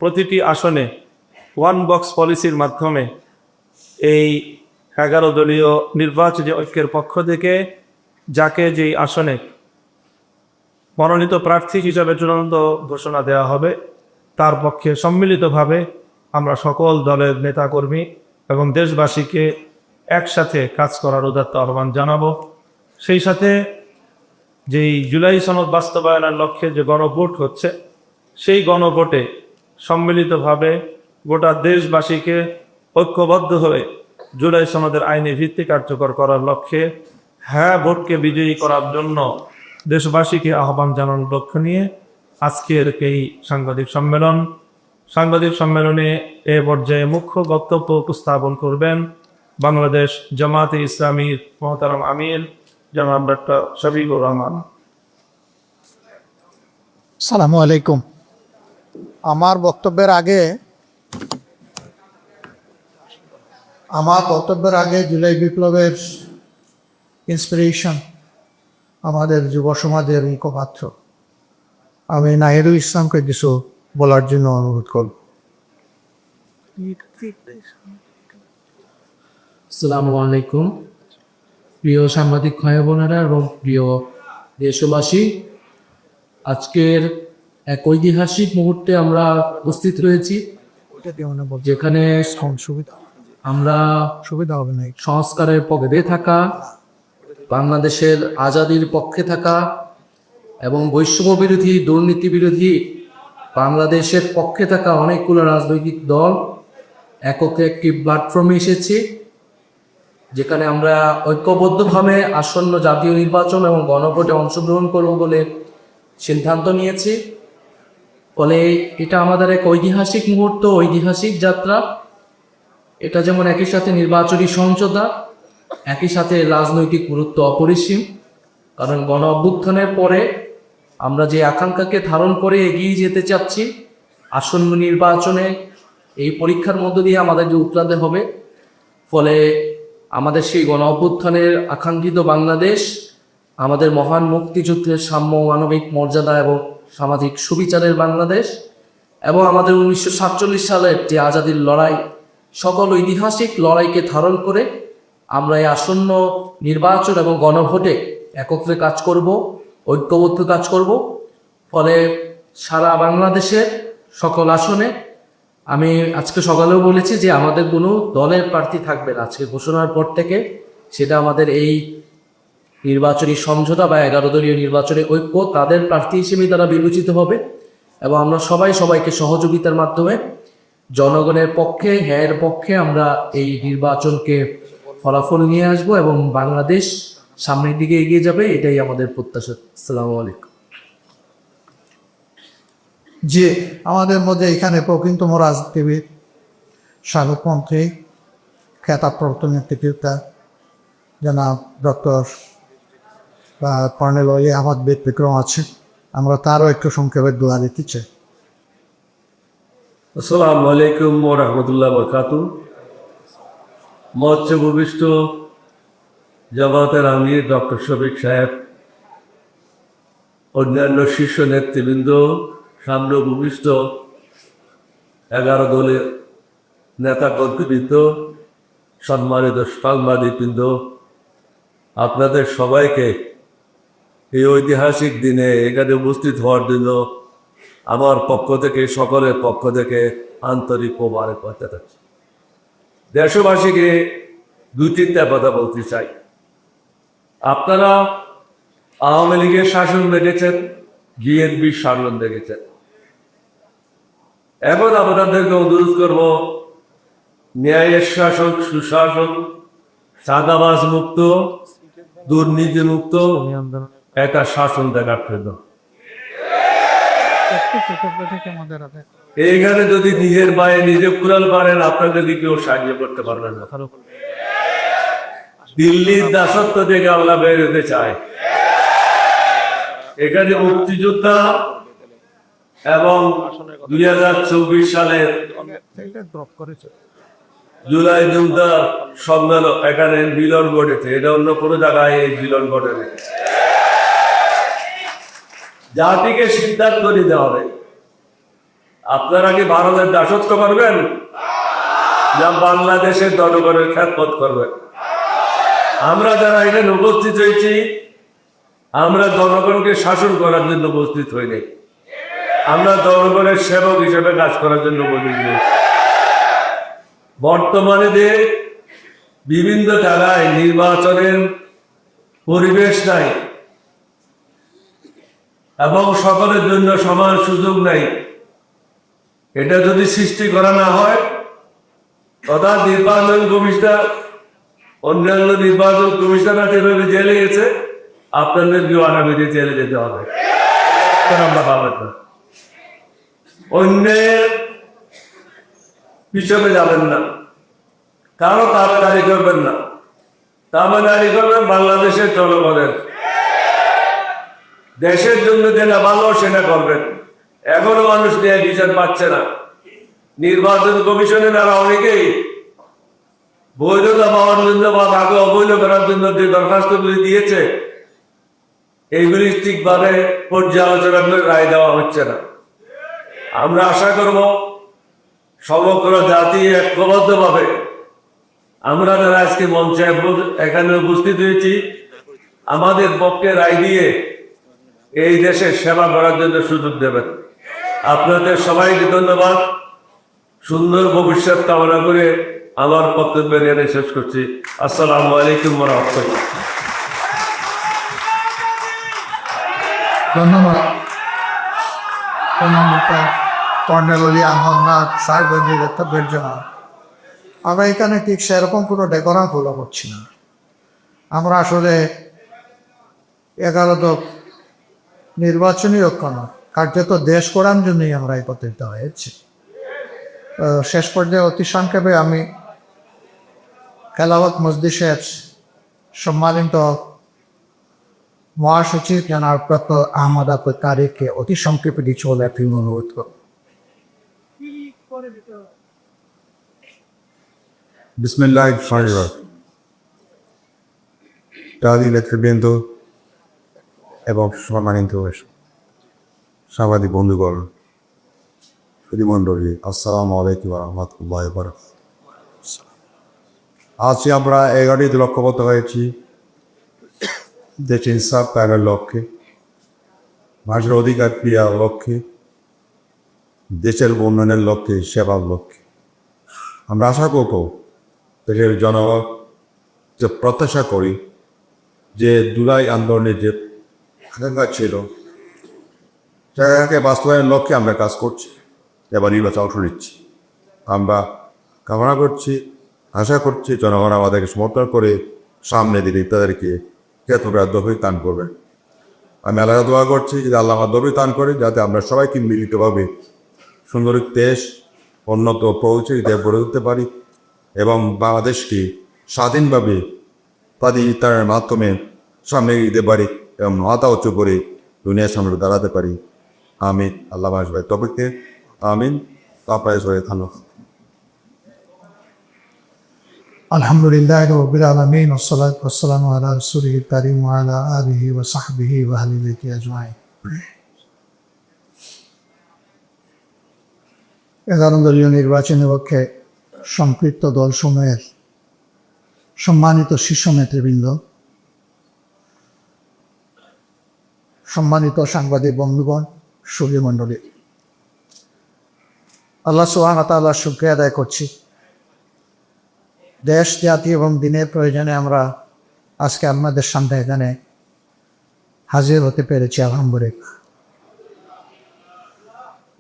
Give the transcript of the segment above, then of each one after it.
প্রতিটি আসনে one box পলিসির মাধ্যমে এই 11 দলীয় নির্বাচনী ঐক্যের পক্ষ থেকে যাকে যেই আসনে মনোনীত প্রার্থী হিসাবে চূড়ান্ত ঘোষণা দেওয়া হবে তার পক্ষে সম্মিলিতভাবে আমরা সকল দলের নেতাকর্মী এবং দেশবাসীকে একসাথে কাজ করার উদাত্ত আহ্বান জানাবো। সেই সাথে যেই জুলাই সনদ বাস্তবায়নের লক্ষ্যে যে গণভোট হচ্ছে সেই গণভোটে সম্মিলিতভাবে গোটা দেশবাসীকে ঐক্যবদ্ধ হয়ে জুলাই সনদের আইনি ভিত্তি কার্যকর করার লক্ষ্যে হ্যাঁ ভোটকে বিজয়ী করার জন্য দেশবাসীকে আহ্বান জানানোর লক্ষ্য নিয়ে আজকের এই সাংবাদিক সম্মেলনে এ পর্যায়ে মুখ্য বক্তব্য উপস্থাপন করবেন বাংলাদেশ জামাতে ইসলামীর মহতারাম আমির জনাব ডক্টর শফিকুর রহমান। আসসালামু আলাইকুম। আমার বক্তব্যের আগে জুলাই বিপ্লবের ইন্সপিরেশন আমাদের যুব সমাজের মুখপাত্র আমি নাহিদুল ইসলামকে কিছু বলার জন্য অনুরোধ করব। আসসালামু আলাইকুম। প্রিয় সাংবাদিক ভাই বোনেরা এবং প্রিয় দেশবাসী, আজকের এক ঐতিহাসিক মুহূর্তে আমরা উপস্থিত রয়েছি, যেখানে আমরা সংস্কারের পক্ষে থাকা, বাংলাদেশের আজাদির পক্ষে থাকা এবং বৈষম্য বিরোধী, দুর্নীতি বিরোধী বাংলাদেশের পক্ষে থাকা অনেকগুলো রাজনৈতিক দল এককে একটি প্ল্যাটফর্মে এসেছি, যেখানে আমরা ঐক্যবদ্ধভাবে আসন্ন জাতীয় নির্বাচন এবং গণভোটে অংশগ্রহণ করব বলে সিদ্ধান্ত নিয়েছি। ফলে এটা আমাদের এক ঐতিহাসিক মুহূর্ত, ঐতিহাসিক যাত্রা। এটা যেমন একই সাথে নির্বাচনী সমঝোতা, একই সাথে রাজনৈতিক গুরুত্ব অপরিসীম। কারণ গণ অভ্যুত্থানের পরে আমরা যে আকাঙ্ক্ষাকে ধারণ করে এগিয়ে যেতে চাচ্ছি, আসন্ন নির্বাচনে এই পরীক্ষার মধ্য দিয়ে আমাদেরকে উতরাতে হবে। ফলে আমাদের সেই গণ অভ্যুত্থানের আকাঙ্ক্ষিত বাংলাদেশ, আমাদের মহান মুক্তিযুদ্ধের সাম্য, মানবিক মর্যাদা এবং সামাজিক সুবিচারের বাংলাদেশ, এবং আমাদের 1947 সালের যে আজাদির লড়াই, সকল ঐতিহাসিক লড়াইকে ধারণ করে আমরা এই আসন্ন নির্বাচন এবং গণভোটে একত্রে কাজ করব, ঐক্যবদ্ধ কাজ করব। ফলে সারা বাংলাদেশের সকল আসনে, আমি আজকে সকালেও বলেছি যে আমাদের কোনো দলের প্রার্থী থাকবে না আজকে ঘোষণার পর থেকে। সেটা আমাদের এই নির্বাচনী সমঝোতা বা 11 দলীয় নির্বাচনী ঐক্য, তাদের প্রার্থী হিসেবে তারা বিবেচিত হবে। এবং আমরা সবাইকে সহযোগিতার মাধ্যমে জনগণের পক্ষে, হ্যাঁর পক্ষে আমরা এই নির্বাচনকে ফলাফল নিয়ে আসব এবং বাংলাদেশ সামনের দিকে এগিয়ে যাবে, এটাই আমাদের প্রত্যাশা। আসসালামু আলাইকুম। যে আমাদের মধ্যে এখানে প্রকৃতম রাজনীতিবিদ, সাবেকমন্ত্রী, খেতাবপ্রাপ্ত নেতৃত্ব জনাব ডক্টর কর্নেল আহমদ বিক্রম আছে, আমরা তারও একটু সংক্ষেপে দোয়া দিতে চাই। আসসালামু আলাইকুম ওয়া রাহমাতুল্লাহি ওয়া বারাকাতুহু। মঞ্চ ভূমিষ্ঠ জামাতের আমির ডক্টর শফিক সাহেব, অন্যান্য শীর্ষ নেতৃবৃন্দ, সামনে ভূমিষ্ঠ 11 দলের নেতা কর্তৃবৃন্দ, সম্মানিত সাংবাদিকবৃন্দ, আপনাদের সবাইকে এই ঐতিহাসিক দিনে এখানে উপস্থিত হওয়ার জন্য আমার পক্ষ থেকে, সকলের পক্ষ থেকে আন্তরিক মোবারকবাদ জানাচ্ছি। দেশবাসীকে 2-3টা কথা বলতে চাই। আপনারা আওয়ামী লীগের শাসন দেখেছেন, বিএনপির শাসন দেখেছেন। এখন আপনাদেরকে অনুরোধ করব, ন্যায়ের শাসন, সুশাসন, চাঁদাবাজ মুক্ত, দুর্নীতি মুক্ত একটা শাসন দেখার জন্য। এইখানে যদি নিজের পায়ে নিজে কুড়াল পারেন, আপনাদেরকে কেউ সাহায্য করতে পারবেন না। দিল্লির দাসত্ব থেকে আমরা বের হতে চাই। এখানে মুক্তিযোদ্ধা এবং 2024 সালের জুলাই যোদ্ধা সম্মেলন এখানে মিলন ঘটেছে, এটা অন্য কোনো জায়গায় এই মিলন ঘটে নেই। জাতিকে সিদ্ধান্ত নিতে হবে। আপনারা কি ভারতের দাসত্ব করবেন না বাংলাদেশের জনগণের খ্যাতমত করবেন? আমরা যারা এখানে উপস্থিত হয়েছি, আমরা জনগণকে শাসন করার জন্য উপস্থিত হইনি, আমরা জনগণের সেবক হিসেবে কাজ করার জন্য উপস্থিত হয়েছি। বর্তমানে যে বিভিন্ন জায়গায় নির্বাচনের পরিবেশ নাই এবং সকলের জন্য সমান সুযোগ নাই, এটা যদি সৃষ্টি করা না হয়, তথা নির্বাচন কমিশনার অন্যান্য নির্বাচন কমিশনার যেভাবে জেলে গেছে, আপনাদেরকেও আগামীতে জেলে যেতে হবে। আমরা পাবেন না, অন্যের পিছনে যাবেন না, কারো তাড়াতাড়ি করবেন না, তাড়াতাড়ি করবেন বাংলাদেশের জনগণের। দেশের জন্য যেটা ভালো সেটা করবেন। এখনো মানুষ নিয়ে বিচার পাচ্ছে না। নির্বাচন কমিশনের দ্বারা অনেকেই বৈধতা পাওয়ার জন্য বা তাকে অবৈধ করার জন্য যে দরখাস্তগুলি দিয়েছে, এইগুলি ঠিকভাবে পর্যালোচনা করে রায় দেওয়া হচ্ছে না। আমরা আশা করব সমগ্র জাতি ঐক্যবদ্ধভাবে আমরা যারা আজকে মঞ্চে এখানে উপস্থিত হয়েছি, আমাদের পক্ষে রায় দিয়ে এই দেশের সেবা করার জন্য সুযোগ দেবেন। আপনাদের সবাইকে ধন্যবাদ। সুন্দর ভবিষ্যৎ কামনা করে আমার বক্তব্য এখানে শেষ করছি। আসসালামু আলাইকুম ওয়া রাহমাতুল্লাহ। ধন্যবাদ কর্নেল আলী আহমদ সাহেবের বক্তব্যের জন্য। আমরা এখানে ঠিক সেরকম কোনো ডেকোরাম ফলো করছি না। আমরা আসলে 11 নির্বাচনী ঐক্য না, কার্যত দেশ করার জন্যই আমরা একত্রিত হয়েছি। শেষ পর্যায়ে অতি সংক্ষেপে আমি খেলাফত মজলিসের সম্মানিত মহাসচিব জনাব ডক্টর আহমদ আবু তারেককে অতি সংক্ষেপে কিছু বলার অনুরোধ করব। বিসমিল্লাহির নেতৃবৃন্দ এবং সম্মানিত সাংবাদিক বন্ধুগণ, সুধীমণ্ডলী, আসসালামু আলাইকুম ওয়া রাহমাতুল্লাহি ওয়া বারাকাতুহু। আজ আমরা 11টি লক্ষ্যবদ্ধ হয়েছি দেশ ইনসাফ কায়েমের লক্ষ্যে, মানুষের অধিকার ক্রিয়ার লক্ষ্যে, দেশের উন্নয়নের লক্ষ্যে, সেবার লক্ষ্যে। আমরা আশা করব দেশের জনগণ যে প্রত্যাশা করি যে জুলাই আন্দোলনের যে আকাঙ্ক্ষা ছিল সেটাকে বাস্তবায়নের লক্ষ্যে আমরা কাজ করছি, এবার নির্বাচন অংশ নিচ্ছি। আমরা কামনা করছি, আশা করছি জনগণ আমাদেরকে সমর্থন করে সামনে দিকে তাদেরকে ক্ষেত্রটা দফি দান করবে। আমি আল্লাহ দোয়া করছি যে আল্লাহ আমার দফি দান করে, যাতে আমরা সবাইকে মিলিতভাবে সুন্দর দেশ উন্নত প্রগতিশীল দেশ গড়ে তুলতে পারি এবং বাংলাদেশকে স্বাধীনভাবে তার মাধ্যমে সামনে দিতে পারি এবং মাথা উঁচু করে দুনিয়ার সামনে দাঁড়াতে পারি। আমিন। আল্লাহ ভাই তবে আমিন। আপনার সবাই ধন্যবাদ। আলহামদুলিল্লাহ রাব্বিল আলামিন ওয়াসসালাতু ওয়াসসালামু আলা রাসূলিল কারীম ওয়া আলা আলিহি ওয়া সাহবিহি ওয়া আহলি বাইতি আজমাইন। 11 দলীয় নির্বাচনের পক্ষে সম্পৃক্ত দলসমূহের সম্মানিত শীর্ষ নেতৃবৃন্দ, সম্মানিত সাংবাদিক বন্ধুগণ, সুধীমণ্ডলী, আল্লাহ সুবহানাহু ওয়া তাআলার শুকরিয়া আদায় করছি। দেশ, জাতি এবং দিনের প্রয়োজনে আমরা আজকে আপনাদের সামনে এখানে হাজির হতে পেরেছি, আলহামদুলিল্লাহ।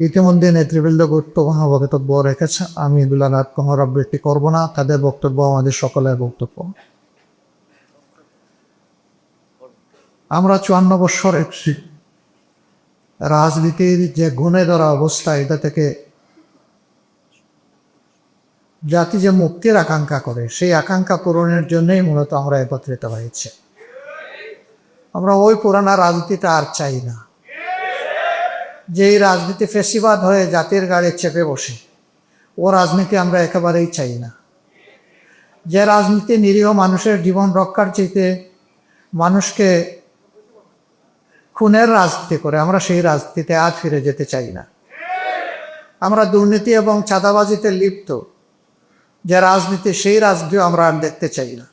ইতিমধ্যে নেতৃবৃন্দ গুরুত্বপূর্ণ বক্তব্য রেখেছে, আমি এগুলো আর পুনরাবৃত্তি করব না। তাদের বক্তব্য আমাদের সকলের বক্তব্য। আমরা 54 বছর রাজনীতির যে গুণে ধরা অবস্থা, এটা থেকে জাতি যে মুক্তির আকাঙ্ক্ষা করে, সেই আকাঙ্ক্ষা পূরণের জন্যই মূলত আমরা একত্রিত হয়েছি। আমরা ওই পুরানা রাজনীতিটা আর চাই না, যেই রাজনীতি ফেসিবাদ হয়ে জাতির গাড়ি চেপে বসে, ও রাজনীতি আমরা একেবারেই চাই না। যে রাজনীতি নিরীহ মানুষের জীবন রক্ষার চাইতে মানুষকে খুনের রাজনীতি করে, আমরা সেই রাজনীতিতে আর ফিরে যেতে চাই না। আমরা দুর্নীতি এবং চাঁদাবাজিতে লিপ্ত যে রাজনীতি, সেই রাজনীতিও আমরা আর দেখতে চাই না।